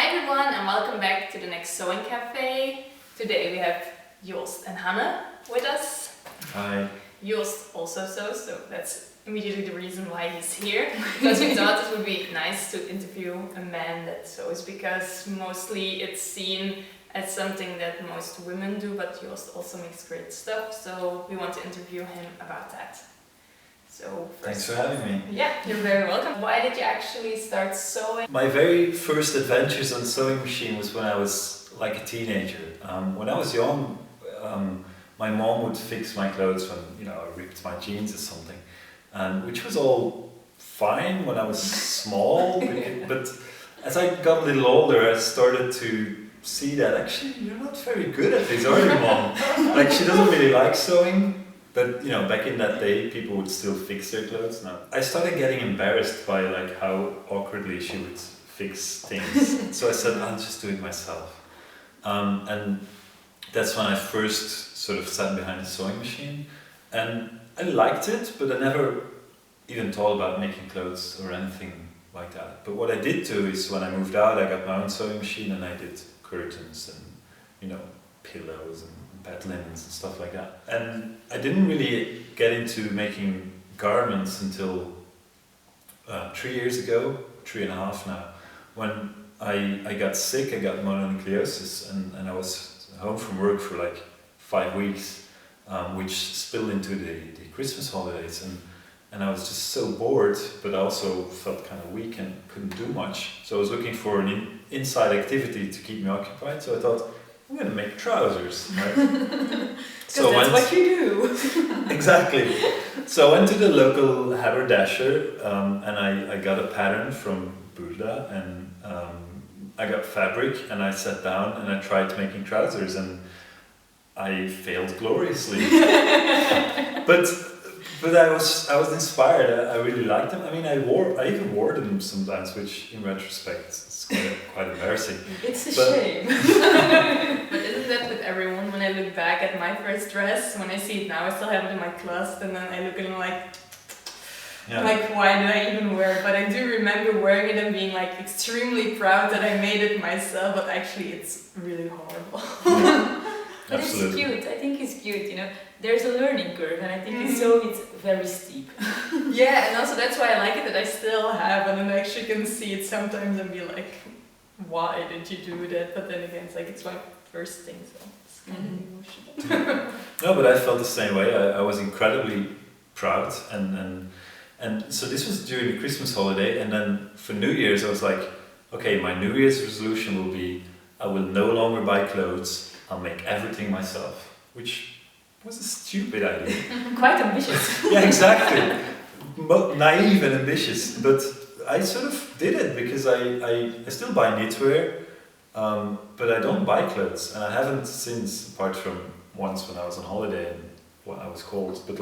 Hi everyone and welcome back to the next Sewing Cafe. Today we have Joost and Hanne with us. Hi. Joost also sews, so that's immediately the reason why he's here. Because we thought it would be nice to interview a man that sews, because mostly it's seen as something that most women do, but Joost also makes great stuff, so we want to interview him about that. So thanks for having me. Yeah, you're very welcome. Why did you actually start sewing? My very first adventures on sewing machine was when I was like a teenager. When I was young, my mom would fix my clothes when I ripped my jeans or something, which was all fine when I was small. But as I got a little older, I started to see that actually you're not very good at this, are you, Mom? Like, she doesn't really like sewing. But back in that day, people would still fix their clothes. Now I started getting embarrassed by like how awkwardly she would fix things. So I said, I'll just do it myself. And that's when I first sort of sat behind a sewing machine. And I liked it, but I never even thought about making clothes or anything like that. But what I did do is when I moved out, I got my own sewing machine and I did curtains and pillows and bed linens and stuff like that. And I didn't really get into making garments until 3 years ago, 3.5 now, when I got sick. I got mononucleosis and I was home from work for like 5 weeks, which spilled into the Christmas holidays, and I was just so bored, but I also felt kind of weak and couldn't do much. So I was looking for an inside activity to keep me occupied, so I thought, I'm going to make trousers, right? So that's what you do. Exactly. So I went to the local haberdasher and I got a pattern from Burda, and I got fabric and I sat down and I tried making trousers and I failed gloriously. But I was inspired. I really liked them. I mean, I even wore them sometimes, which in retrospect is quite embarrassing. It's a shame. But isn't that with everyone? When I look back at my first dress, when I see it now, I still have it in my closet, and then I look at it like, why did I even wear it? But I do remember wearing it and being like extremely proud that I made it myself, but actually it's really horrible. But Absolutely. It's cute. I think it's cute, There's a learning curve, and I think it's very steep. Yeah, and also that's why I like it that I still have, and then I actually can see it sometimes and be like, why did you do that? But then again, it's my first thing, so it's kind of emotional. No, but I felt the same way. I was incredibly proud, and so this was during the Christmas holiday, and then for New Year's I was like, okay, my New Year's resolution will be, I will no longer buy clothes, I'll make everything myself, which was a stupid idea. Quite ambitious. Yeah, exactly. Naive and ambitious, but I sort of did it because I still buy knitwear, but I don't buy clothes, and I haven't since, apart from once when I was on holiday and what I was called. But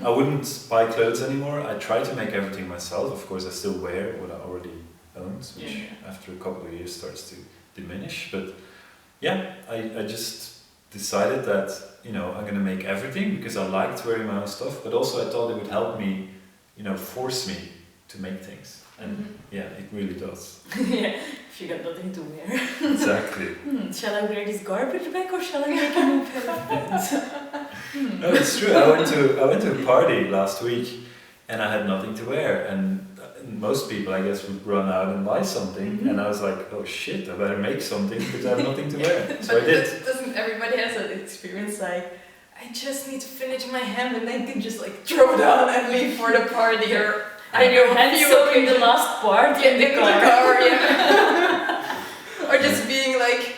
I wouldn't buy clothes anymore. I try to make everything myself. Of course, I still wear what I already own, which after a couple of years starts to diminish. But yeah, I just decided that I'm gonna make everything because I liked wearing my own stuff, but also I thought it would help me, force me to make things, and yeah, it really does. Yeah, if you got nothing to wear. Exactly. Shall I wear this garbage bag or shall I make a new pair of pants? No, it's true. I went to a party last week, and I had nothing to wear, and most people, I guess, would run out and buy something, and I was like, oh shit, I better make something because I have nothing to wear. So I did. Doesn't everybody has that experience I just need to finish my hem and then can just throw down and leave for the party, or I know And so in the last part in the car. Yeah. Or just being like,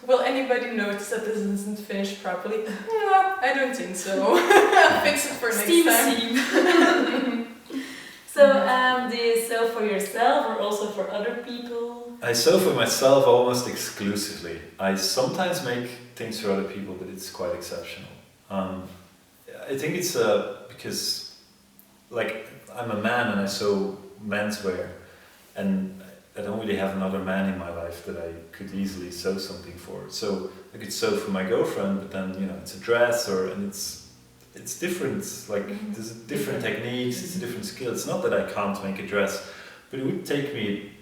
will anybody notice that this isn't finished properly? No, I don't think so. I'll fix it for next time. So, do you sew for yourself or also for other people? I sew for myself almost exclusively. I sometimes make things for other people, but it's quite exceptional. I think it's because I'm a man and I sew menswear, and I don't really have another man in my life that I could easily sew something for. So I could sew for my girlfriend, but then it's a dress, and it's different. There's different techniques. It's a different skill. It's not that I can't make a dress, but it would take me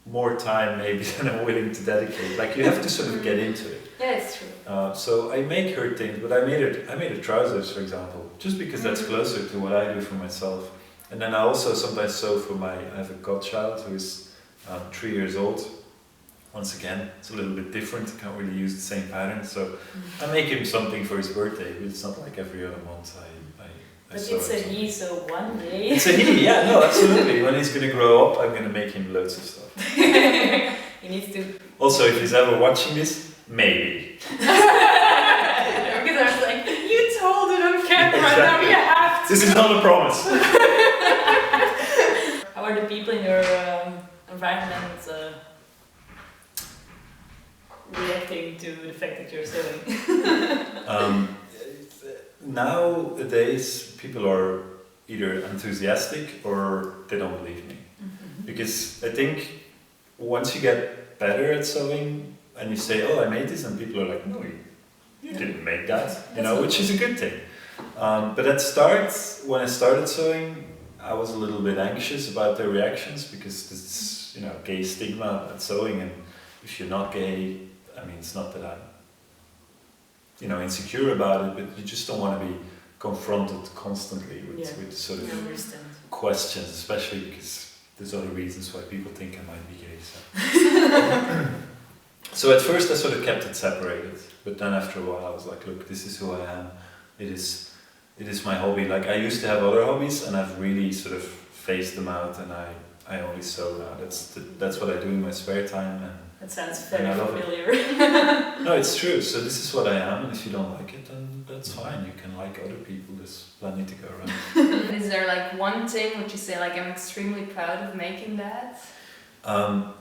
more time maybe than I'm willing to dedicate. Like you have to sort of get into it. Yeah, it's true. So I make her things, but I made her trousers, for example, just because that's closer to what I do for myself. And then I also sometimes sew for I have a godchild who is 3 years old. Once again, it's a little bit different, I can't really use the same pattern, so I make him something for his birthday, but it's not like every other month I But sew it's a something. he, so one day. It's a he, yeah, no, absolutely. When he's gonna grow up, I'm gonna make him loads of stuff. He needs to. Also, if he's ever watching this, maybe. Because I was like, you told it on camera, now Exactly. you have to. This is not a promise. How are the people in your environment reacting to the fact that you're sewing? Nowadays, people are either enthusiastic or they don't believe me. Because I think once you get better at sewing and you say, oh, I made this, and people are like, no, you didn't make that, which is a good thing. But at start, when I started sewing, I was a little bit anxious about their reactions because this, gay stigma at sewing, and if you're not gay, I mean, it's not that I'm, insecure about it, but you just don't want to be confronted constantly with sort of questions, especially because there's other reasons why people think I might be gay. So at first I sort of kept it separated, but then after a while I was like, look, this is who I am. It is my hobby. Like I used to have other hobbies, and I've really sort of phased them out, and I only sew now. That's what I do in my spare time. And that sounds very familiar. No, it's true. So this is what I am, and if you don't like it, then that's fine. You can like other people. There's plenty to go around. Is there like one thing would you say like I'm extremely proud of making that?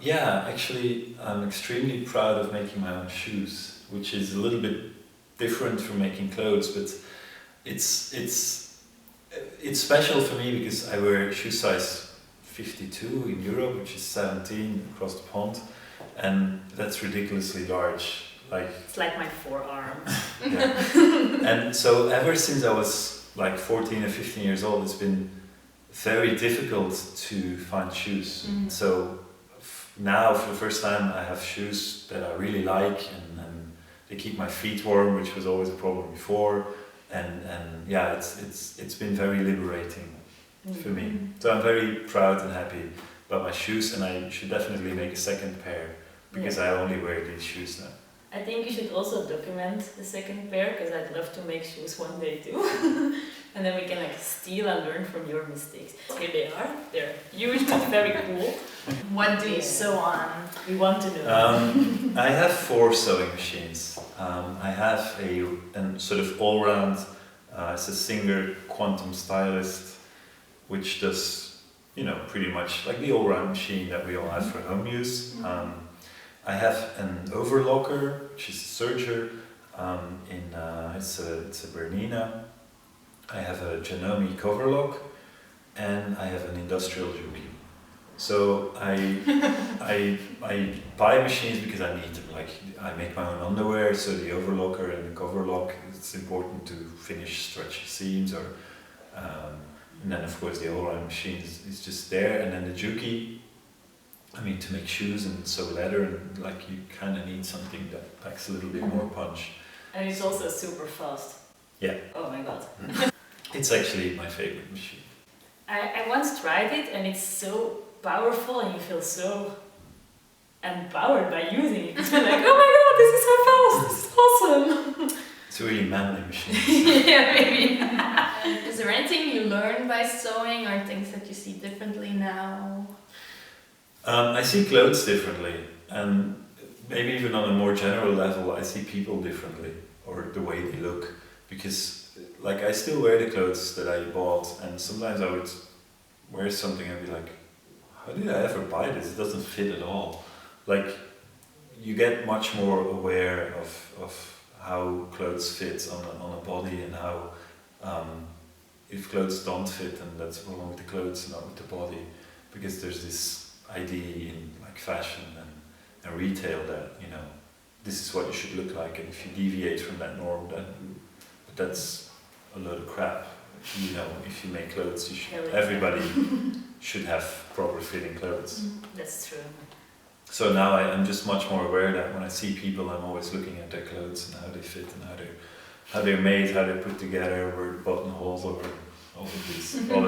Yeah, actually, I'm extremely proud of making my own shoes, which is a little bit different from making clothes, but it's special for me because I wear shoe size 52 in Europe, which is 17 across the pond, and that's ridiculously large. Like it's like my forearm. Yeah. And so ever since I was like 14 or 15 years old, it's been very difficult to find shoes. So now for the first time I have shoes that I really like, and they keep my feet warm, which was always a problem before. And yeah, it's been very liberating for me. So I'm very proud and happy about my shoes, and I should definitely make a second pair because I only wear these shoes now. I think you should also document the second pair, because I'd love to make shoes one day too. And then we can like steal and learn from your mistakes. Here they are. They're huge but very cool. What do you sew on? We want to know. I have 4 sewing machines. I have a sort of all-round, it's a Singer Quantum Stylist, which does, pretty much like the all-round machine that we all have for home use. I have an overlocker, which is a serger, it's a Bernina. I have a Janome cover lock, and I have an industrial Juki. So I buy machines because I need them. Like I make my own underwear, so the overlocker and the cover lock, it's important to finish stretchy seams, and then of course the all-round machine is just there, and then the Juki. I mean, to make shoes and sew leather, and like you kind of need something that packs a little bit more punch. And it's also super fast. Yeah. Oh my god. It's actually my favorite machine. I once tried it, and it's so powerful, and you feel so empowered by using it. It's like, oh my god, this is so fast, this is awesome. It's a really manly machine. Yeah, maybe. Is there anything you learn by sewing, or things that you see differently now? I see clothes differently, and maybe even on a more general level, I see people differently, or the way they look, because like I still wear the clothes that I bought, and sometimes I would wear something and be like, how did I ever buy this? It doesn't fit at all. Like you get much more aware of how clothes fit on a body, and how if clothes don't fit, then that's wrong with the clothes, not with the body, because there's this idea in like fashion and retail that this is what you should look like, and if you deviate from that norm, then that's a load of crap. If you make clothes, everybody should have proper fitting clothes. That's true. So now I'm just much more aware that when I see people, I'm always looking at their clothes and how they fit and how they're made, how they're put together, where the buttonholes are, all of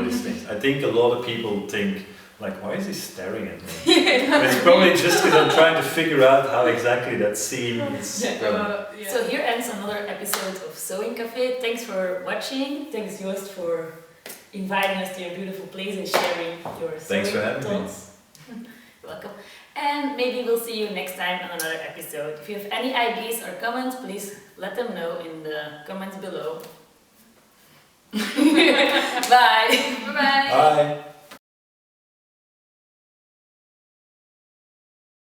these things. I think a lot of people think, like, why is he staring at me? It's probably just because I'm trying to figure out how exactly that seam is done. So here ends another episode of Sewing Cafe. Thanks for watching. Thanks Joost for inviting us to your beautiful place and sharing your Thanks for sewing having me. thoughts. You're welcome. And maybe we'll see you next time on another episode. If you have any ideas or comments, please let them know in the comments below. Bye. Bye bye. Bye.